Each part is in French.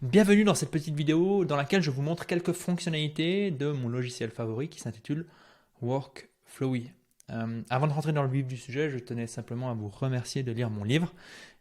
Bienvenue dans cette petite vidéo dans laquelle je vous montre quelques fonctionnalités de mon logiciel favori qui s'intitule Workflowy. Avant de rentrer dans le vif du sujet, je tenais simplement à vous remercier de lire mon livre.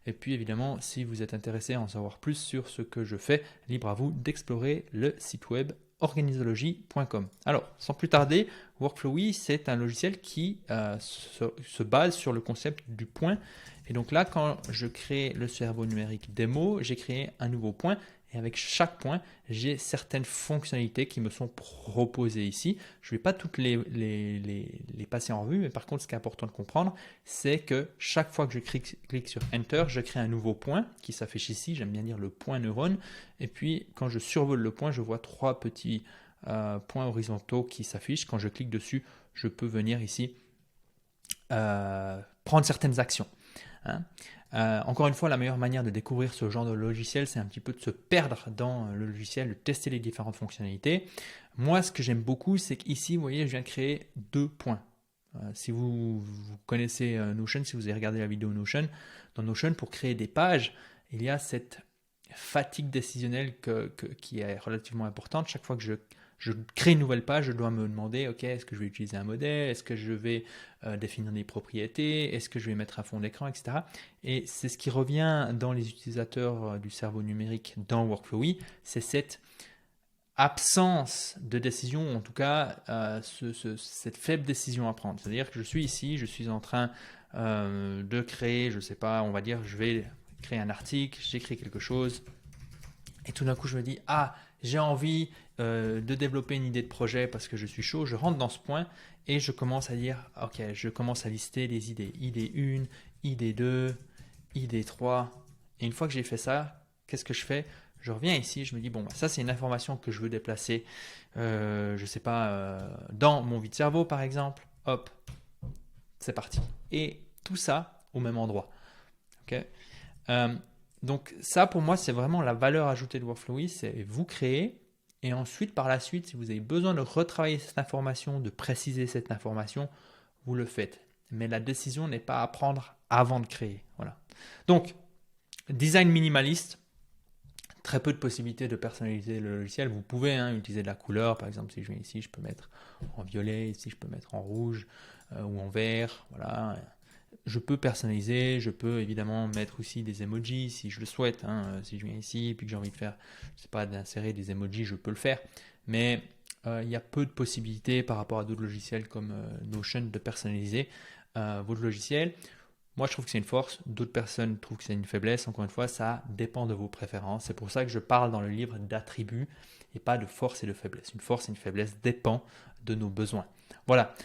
Et puis évidemment, si vous êtes intéressé à en savoir plus sur ce que je fais, libre à vous d'explorer le site web organisology.com. Alors, sans plus tarder, Workflowy, c'est un logiciel qui se base sur le concept du point. Et donc là, quand je crée le cerveau numérique démo, j'ai créé un nouveau point. Et avec chaque point, j'ai certaines fonctionnalités qui me sont proposées ici. Je ne vais pas toutes les passer en revue, mais par contre, ce qui est important de comprendre, c'est que chaque fois que je clique sur Enter, je crée un nouveau point qui s'affiche ici. J'aime bien dire le point neurone. Et puis, quand je survole le point, je vois trois petits points horizontaux qui s'affichent. Quand je clique dessus, je peux venir ici prendre certaines actions. Encore une fois, la meilleure manière de découvrir ce genre de logiciel, c'est un petit peu de se perdre dans le logiciel, de tester les différentes fonctionnalités. Moi, ce que j'aime beaucoup, c'est qu'ici, vous voyez, je viens de créer deux points. Si vous connaissez Notion, si vous avez regardé la vidéo Notion, dans Notion, pour créer des pages, il y a cette fatigue décisionnelle qui est relativement importante. Chaque fois que je crée une nouvelle page, je dois me demander, ok, est-ce que je vais utiliser un modèle, est-ce que je vais définir des propriétés, est-ce que je vais mettre un fond d'écran, etc. Et c'est ce qui revient dans les utilisateurs du cerveau numérique dans Workflowy, c'est cette absence de décision, ou en tout cas cette faible décision à prendre. C'est-à-dire que je suis ici, je suis en train de créer, je ne sais pas, on va dire, je vais créer un article, j'écris quelque chose, et tout d'un coup je me dis, ah, j'ai envie de développer une idée de projet parce que je suis chaud, je rentre dans ce point et je commence à dire, ok, je commence à lister les idées. Idée 1, idée 2, idée 3. Et une fois que j'ai fait ça, qu'est-ce que je fais? Je reviens ici, je me dis, bon, ça c'est une information que je veux déplacer, je ne sais pas, dans mon vide-cerveau par exemple. Hop, c'est parti. Et tout ça au même endroit. Ok. Donc ça, pour moi, c'est vraiment la valeur ajoutée de Workflowy, c'est vous créer et ensuite, par la suite, si vous avez besoin de retravailler cette information, de préciser cette information, vous le faites. Mais la décision n'est pas à prendre avant de créer. Voilà. Donc, design minimaliste, très peu de possibilités de personnaliser le logiciel. Vous pouvez utiliser de la couleur, par exemple, si je viens ici, je peux mettre en violet, ici je peux mettre en rouge ou en vert. Voilà. Je peux personnaliser, je peux évidemment mettre aussi des emojis si je le souhaite. Si je viens ici et puis que j'ai envie de faire, je sais pas, d'insérer des emojis, je peux le faire. Mais il y a peu de possibilités par rapport à d'autres logiciels comme Notion de personnaliser votre logiciel. Moi, je trouve que c'est une force. D'autres personnes trouvent que c'est une faiblesse. Encore une fois, ça dépend de vos préférences. C'est pour ça que je parle dans le livre d'attributs et pas de force et de faiblesse. Une force et une faiblesse dépend de nos besoins. Voilà.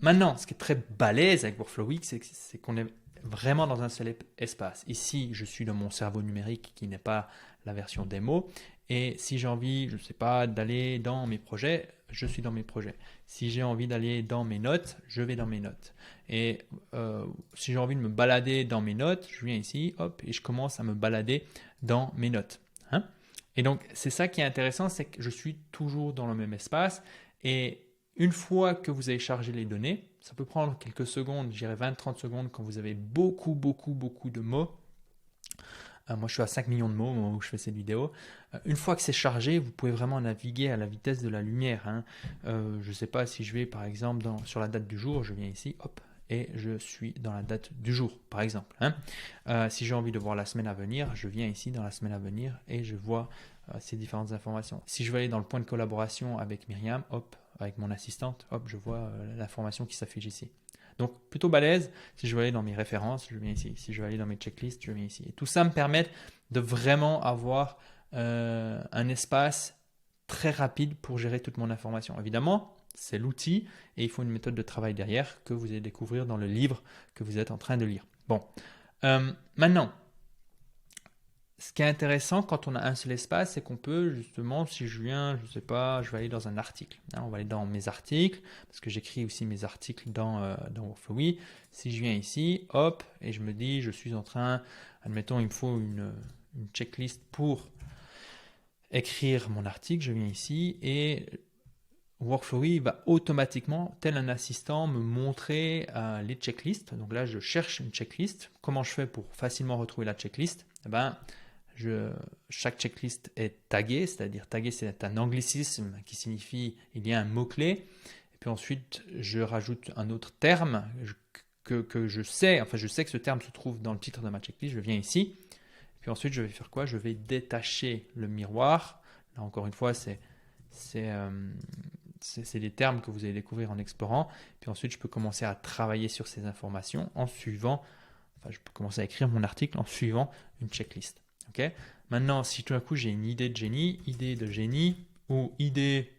Maintenant, ce qui est très balèze avec Workflowy, c'est qu'on est vraiment dans un seul espace. Ici, je suis dans mon cerveau numérique qui n'est pas la version démo. Et si j'ai envie, je ne sais pas, d'aller dans mes projets, je suis dans mes projets. Si j'ai envie d'aller dans mes notes, je vais dans mes notes. Et si j'ai envie de me balader dans mes notes, je viens ici, hop, et je commence à me balader dans mes notes. Et donc, c'est ça qui est intéressant, c'est que je suis toujours dans le même espace. Et une fois que vous avez chargé les données, ça peut prendre quelques secondes, je dirais 20-30 secondes quand vous avez beaucoup de mots. Moi, je suis à 5 millions de mots au moment où je fais cette vidéo. Une fois que c'est chargé, vous pouvez vraiment naviguer à la vitesse de la lumière. Je ne sais pas si je vais, par exemple, sur la date du jour, je viens ici, hop, et je suis dans la date du jour, par exemple. Si j'ai envie de voir la semaine à venir, je viens ici dans la semaine à venir et je vois ces différentes informations. Si je veux aller dans le point de collaboration avec Myriam, hop, avec mon assistante, hop, je vois l'information qui s'affiche ici. Donc, plutôt balèze. Si je veux aller dans mes références, je viens ici. Si je veux aller dans mes checklists, je viens ici. Et tout ça me permet de vraiment avoir un espace très rapide pour gérer toute mon information. Évidemment, c'est l'outil et il faut une méthode de travail derrière que vous allez découvrir dans le livre que vous êtes en train de lire. Bon, maintenant, ce qui est intéressant quand on a un seul espace, c'est qu'on peut justement, si je viens, je ne sais pas, je vais aller dans un article. On va aller dans mes articles, parce que j'écris aussi mes articles dans Workflowy. Si je viens ici, hop, et je me dis, je suis en train, admettons, il me faut une checklist pour écrire mon article. Je viens ici et Workflowy va automatiquement, tel un assistant, me montrer les checklists. Donc là, je cherche une checklist. Comment je fais pour facilement retrouver la checklist? chaque checklist est taguée, c'est-à-dire tagué, c'est un anglicisme qui signifie il y a un mot-clé. Et puis ensuite, je rajoute un autre terme que je sais, enfin je sais que ce terme se trouve dans le titre de ma checklist, je viens ici. Puis ensuite, je vais faire quoi? Je vais détacher le miroir. Là, encore une fois, c'est des termes que vous allez découvrir en explorant. Puis ensuite, je peux commencer à travailler sur ces informations en suivant, enfin, je peux commencer à écrire mon article en suivant une checklist. Okay. Maintenant, si tout d'un coup, j'ai une idée de génie ou idée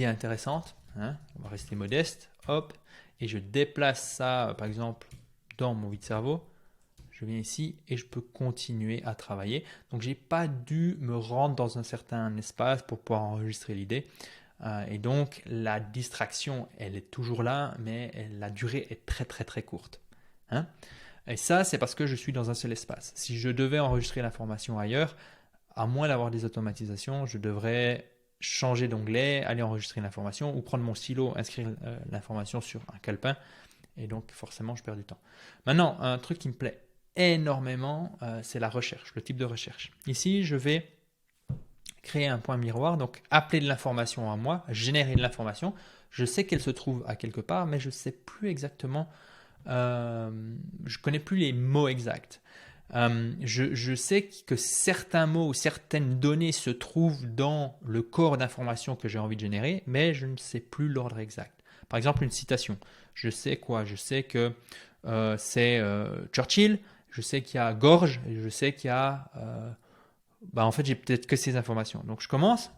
intéressante, hein, on va rester modeste, hop, et je déplace ça, par exemple, dans mon vide-cerveau. Je viens ici et je peux continuer à travailler. Donc, je n'ai pas dû me rendre dans un certain espace pour pouvoir enregistrer l'idée. Et donc, la distraction, elle est toujours là, mais la durée est très, très, très courte. Hein? Et ça, c'est parce que je suis dans un seul espace. Si je devais enregistrer l'information ailleurs, à moins d'avoir des automatisations, je devrais changer d'onglet, aller enregistrer l'information ou prendre mon stylo, inscrire l'information sur un calepin. Et donc, forcément, je perds du temps. Maintenant, un truc qui me plaît énormément, c'est la recherche, le type de recherche. Ici, je vais créer un point miroir, donc appeler de l'information à moi, générer de l'information. Je sais qu'elle se trouve à quelque part, mais je ne sais plus exactement, je ne connais plus les mots exacts. Je sais que certains mots ou certaines données se trouvent dans le corps d'information que j'ai envie de générer, mais je ne sais plus l'ordre exact. Par exemple, une citation. Je sais quoi? Je sais que c'est Churchill. Je sais qu'il y a gorge et je sais qu'il y a... en fait, j'ai peut-être que ces informations. Donc, je commence.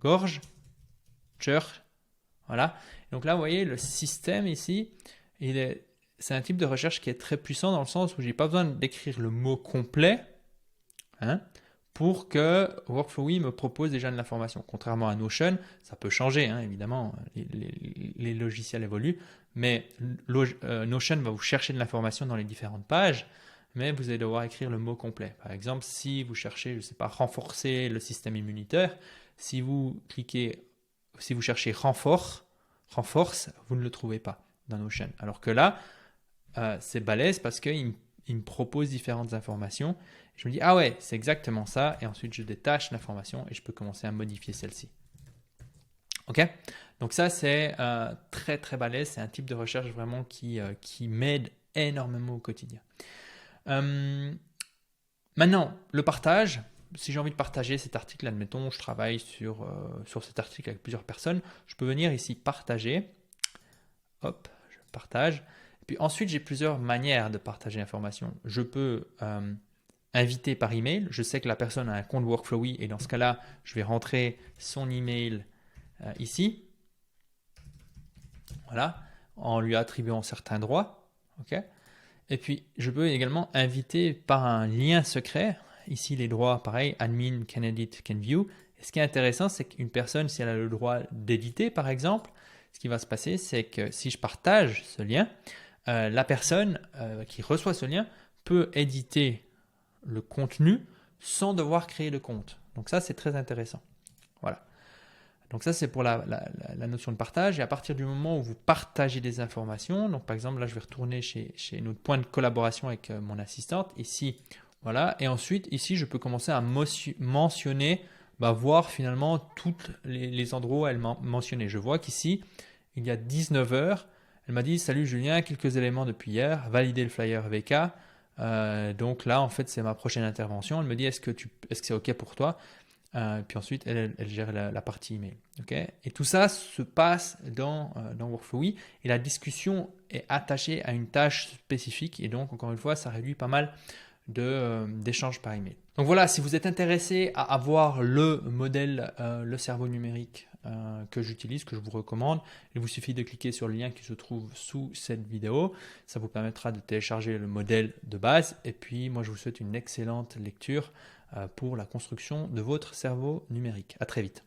Gorge, church, voilà. Donc là, vous voyez, le système ici, c'est un type de recherche qui est très puissant dans le sens où je n'ai pas besoin d'écrire le mot complet pour que Workflowy me propose déjà de l'information. Contrairement à Notion, ça peut changer, évidemment, les logiciels évoluent, mais Notion va vous chercher de l'information dans les différentes pages, mais vous allez devoir écrire le mot complet. Par exemple, si vous cherchez, je ne sais pas, renforcer le système immunitaire, si vous cherchez renforce, vous ne le trouvez pas dans Notion. Alors que là, c'est balèze parce qu'il me propose différentes informations. Je me dis, ah ouais, c'est exactement ça. Et ensuite, je détache l'information et je peux commencer à modifier celle-ci. OK? Donc ça, c'est très, très balèze. C'est un type de recherche vraiment qui m'aide énormément au quotidien. Maintenant, le partage. Si j'ai envie de partager cet article, admettons, je travaille sur cet article avec plusieurs personnes, je peux venir ici partager. Hop, je partage. Et puis ensuite, j'ai plusieurs manières de partager l'information. Je peux inviter par email. Je sais que la personne a un compte Workflowy et dans ce cas-là, je vais rentrer son email ici. Voilà, en lui attribuant certains droits. OK. Et puis, je peux également inviter par un lien secret. Ici, les droits, pareil, admin, can edit, can view. Et ce qui est intéressant, c'est qu'une personne, si elle a le droit d'éditer, par exemple, ce qui va se passer, c'est que si je partage ce lien, la personne qui reçoit ce lien peut éditer le contenu sans devoir créer de compte. Donc ça, c'est très intéressant. Voilà. Donc ça, c'est pour la notion de partage. Et à partir du moment où vous partagez des informations, donc par exemple, là, je vais retourner chez notre point de collaboration avec mon assistante. Ici, voilà. Et ensuite, ici, je peux commencer à mentionner, voir finalement toutes les endroits où elle m'a mentionné. Je vois qu'ici, il y a 19 heures, elle m'a dit « Salut Julien, quelques éléments depuis hier, valider le flyer VK. Donc là, en fait, c'est ma prochaine intervention. » Elle me dit « Est-ce que c'est OK pour toi ?» Puis ensuite, elle gère la partie email. Okay, et tout ça se passe dans Workflowy et la discussion est attachée à une tâche spécifique. Et donc, encore une fois, ça réduit pas mal d'échanges par email. Donc voilà, si vous êtes intéressé à avoir le modèle, le cerveau numérique que j'utilise, que je vous recommande, il vous suffit de cliquer sur le lien qui se trouve sous cette vidéo. Ça vous permettra de télécharger le modèle de base. Et puis, moi, je vous souhaite une excellente lecture pour la construction de votre cerveau numérique. À très vite.